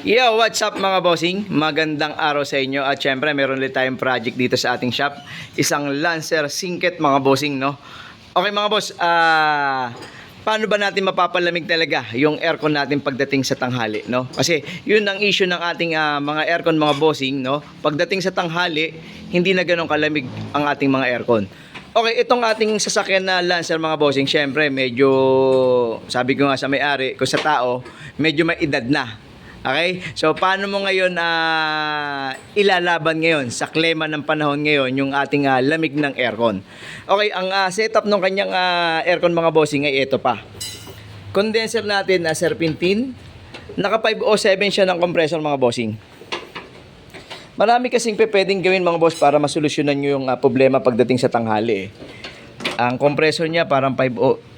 Yo, what's up mga bossing? Magandang araw sa inyo at syempre meron ulit tayong project dito sa ating shop. Isang Lancer Singket mga bossing, no? Okay mga boss, paano ba natin mapapalamig talaga yung aircon natin pagdating sa tanghali, no? Kasi yun ang issue ng ating mga aircon mga bossing, no? Pagdating sa tanghali, hindi na ganun kalamig ang ating mga aircon. Okay, itong ating sasakyan na Lancer mga bossing, syempre medyo, sabi ko nga sa may-ari, kung sa tao, medyo may edad na. Okay? So, paano mo ngayon ilalaban ngayon sa klema ng panahon ngayon yung ating lamig ng aircon? Okay, ang setup ng kanyang aircon mga bossing ay ito pa. Condenser natin na serpentine. Naka 507 siya ng compressor mga bossing. Marami kasing pwedeng gawin mga boss para masolusyonan nyo yung problema pagdating sa tanghali. Ang compressor niya parang 507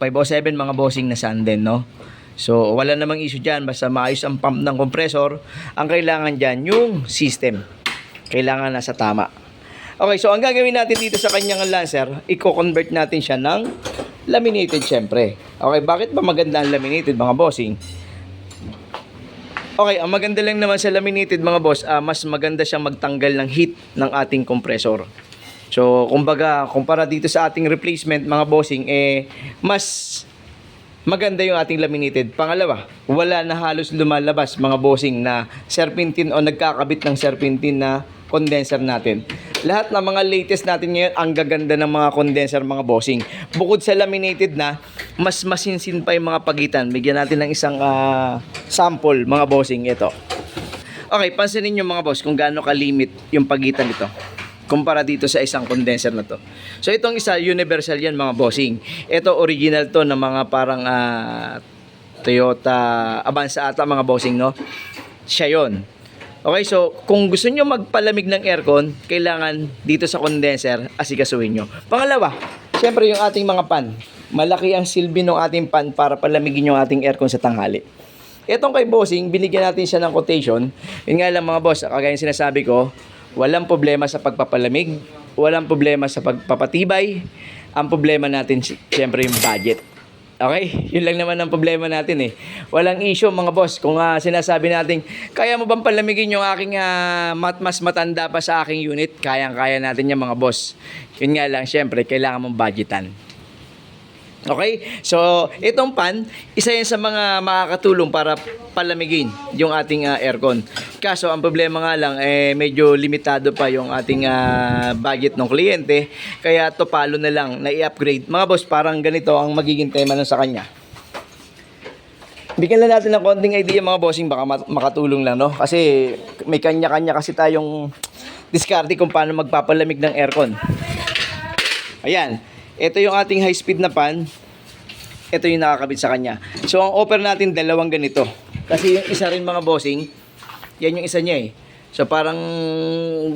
mga bossing na Sanden, no? So, wala namang issue dyan. Basta maayos ang pump ng compressor. Ang kailangan dyan, yung system. Kailangan nasa tama. Okay, so ang gagawin natin dito sa kanyang Lancer, i-convert natin siya ng laminated syempre. Okay, bakit ba maganda ang laminated mga bossing? Okay, ang maganda lang naman sa laminated mga boss, mas maganda siyang magtanggal ng heat ng ating compressor. So, kumbaga, kumpara dito sa ating replacement mga bossing, mas maganda yung ating laminated. Pangalawa, wala na halos lumalabas mga bossing na serpentine o nagkakabit ng serpentine na condenser natin. Lahat ng mga latest natin ngayon, ang gaganda ng mga condenser mga bossing. Bukod sa laminated na, mas masinsin pa yung mga pagitan. Bigyan natin ng isang sample mga bossing. Ito. Okay, pansinin nyo mga boss kung gaano ka-limit yung pagitan nito kumpara dito sa isang condenser na to. So itong isa, universal yan mga bossing. Ito original to ng mga parang Toyota Avanza ata mga bossing, no? Siya yon. Okay, so kung gusto nyo magpalamig ng aircon, kailangan dito sa condenser, asikasuhin nyo. Pangalawa, syempre yung ating mga pan. Malaki ang silbi ng ating pan para palamigin yung ating aircon sa tanghali. Etong kay bossing, binigyan natin siya ng quotation. Yun nga lang mga boss, kagaya yung sinasabi ko, walang problema sa pagpapalamig, walang problema sa pagpapatibay. Ang problema natin siyempre yung budget. Okay? Yun lang naman ang problema natin eh. Walang issue mga boss. Kung sinasabi natin, kaya mo bang palamigin yung aking mas matanda pa sa aking unit? Kayang-kaya natin yan mga boss. Yun nga lang, siyempre, kailangan mong budgetan. Okay? So, itong pan, isa yan sa mga makakatulong para palamigin yung ating aircon. Kaso, ang problema nga lang, medyo limitado pa yung ating budget ng kliyente. Kaya to palo na lang, na i-upgrade. Mga boss, parang ganito ang magiging tema nun sa kanya. Bigyan lang natin ng konting idea mga bossing, baka makatulong lang, no? Kasi may kanya-kanya kasi tayong diskarte kung paano magpapalamig ng aircon. Ayan. Ito yung ating high speed na fan. Ito yung nakakabit sa kanya. So ang offer natin dalawang ganito. Kasi yung isa rin mga bossing, yan yung isa niya eh. So parang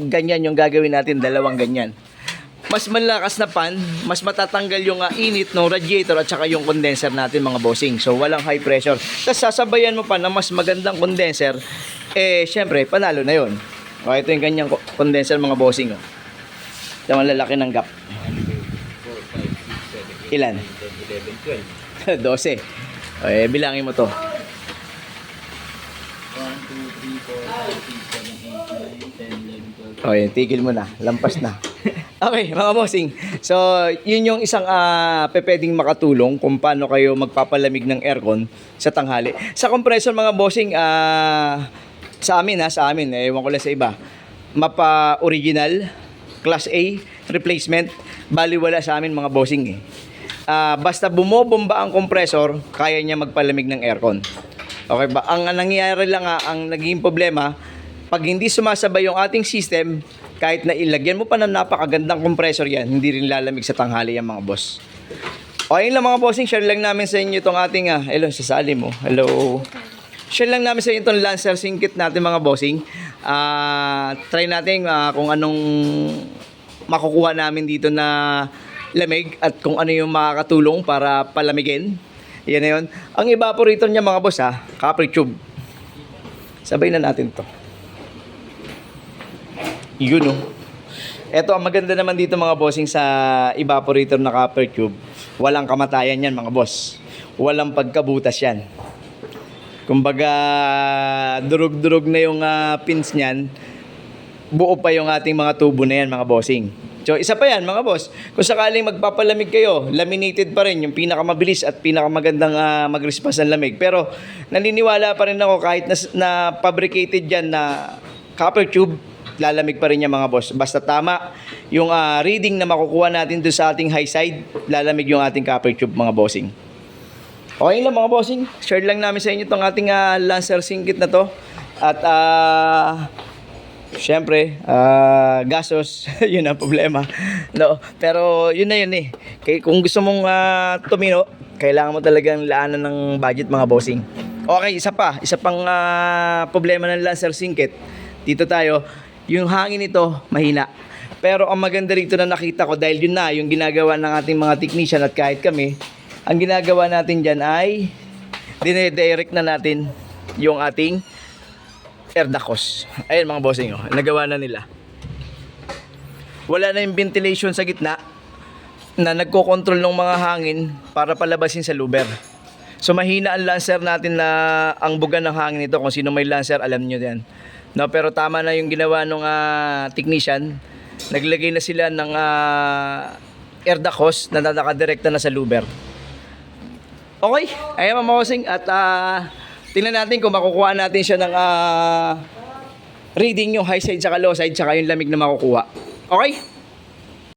ganyan yung gagawin natin, dalawang ganyan. Mas malakas na fan, mas matatanggal yung init ng radiator at saka yung condenser natin mga bossing. So walang high pressure. Tapos sasabayan mo pa na mas magandang condenser, syempre panalo na yun. Okay, ito yung ganyang condenser mga bossing. Oh. Ito malalaki ng gap. Ilan? 11, 12. 12. Okay, bilangin mo to. 1, 2, 3, 4, 5, 6, 7, 8, 9, 10, 11, 12. Okay, tigil mo na. Lampas na. Okay, mga bossing. So, yun yung isang pwedeng makatulong kung paano kayo magpapalamig ng aircon sa tanghali. Sa compressor mga bossing, sa amin, ewan ko lang sa iba. Mapa original, class A, replacement, baliwala sa amin mga bossing eh. Basta bumobomba ang compressor, kaya niya magpalamig ng aircon. Okay ba? Ang nangyayari lang ang naging problema, pag hindi sumasabay yung ating system, kahit na ilagyan mo pa ng napakagandang compressor yan, hindi rin lalamig sa tanghali yan mga boss. Okay lang mga bossing, share lang namin sa inyo itong ating, hello, sasali mo, hello. Share lang namin sa inyo itong Lancer Singket natin mga bossing. Try natin kung anong makukuha namin dito na lamig at kung ano yung makakatulong para palamigin. Yan na yun. Ang evaporator niya mga boss copper tube. Sabay na natin to. Yun oh. Eto ang maganda naman dito mga bossing sa evaporator na copper tube. Walang kamatayan yan mga boss. Walang pagkabutas yan. Kumbaga, durug-durug na yung pins niyan. Buo pa yung ating mga tubo na yan, mga bossing. So, isa pa yan, mga boss. Kung sakaling magpapalamig kayo, laminated pa rin yung pinakamabilis at pinakamagandang mag-response ng lamig. Pero, naniniwala pa rin ako kahit na fabricated yan na copper tube, lalamig pa rin yan, mga boss. Basta tama yung reading na makukuha natin doon sa ating high side, lalamig yung ating copper tube, mga bossing. Okay lang, mga bossing. Share lang namin sa inyo itong ating Lancer singkit na to. At syempre, gastos, yun ang problema. No, pero yun na yun eh. Kung gusto mong tumino, kailangan mo talagang laanan ng budget, mga bossing. Okay, isa pang problema ng Lancer singkit. Dito tayo, yung hangin nito mahina. Pero ang maganda rito na nakita ko, dahil yun na yung ginagawa ng ating mga technician at kahit kami, ang ginagawa natin dyan ay dinedirect na natin yung ating air ducts. Ayun, mga bossing, nagawa na nila. Wala na yung ventilation sa gitna na nagko-control ng mga hangin para palabasin sa louver. So mahina ang Lancer natin na ang buga ng hangin nito. Kung sino may Lancer, alam nyo yan. No, pero tama na yung ginawa ng technician. Naglagay na sila ng air ducts na nakadirekta na sa louver. Okay, ayan, mga bossing. At tingnan natin kung makukuha natin siya ng reading yung high side sa low side, saka yung lamig na makukuha. Okay?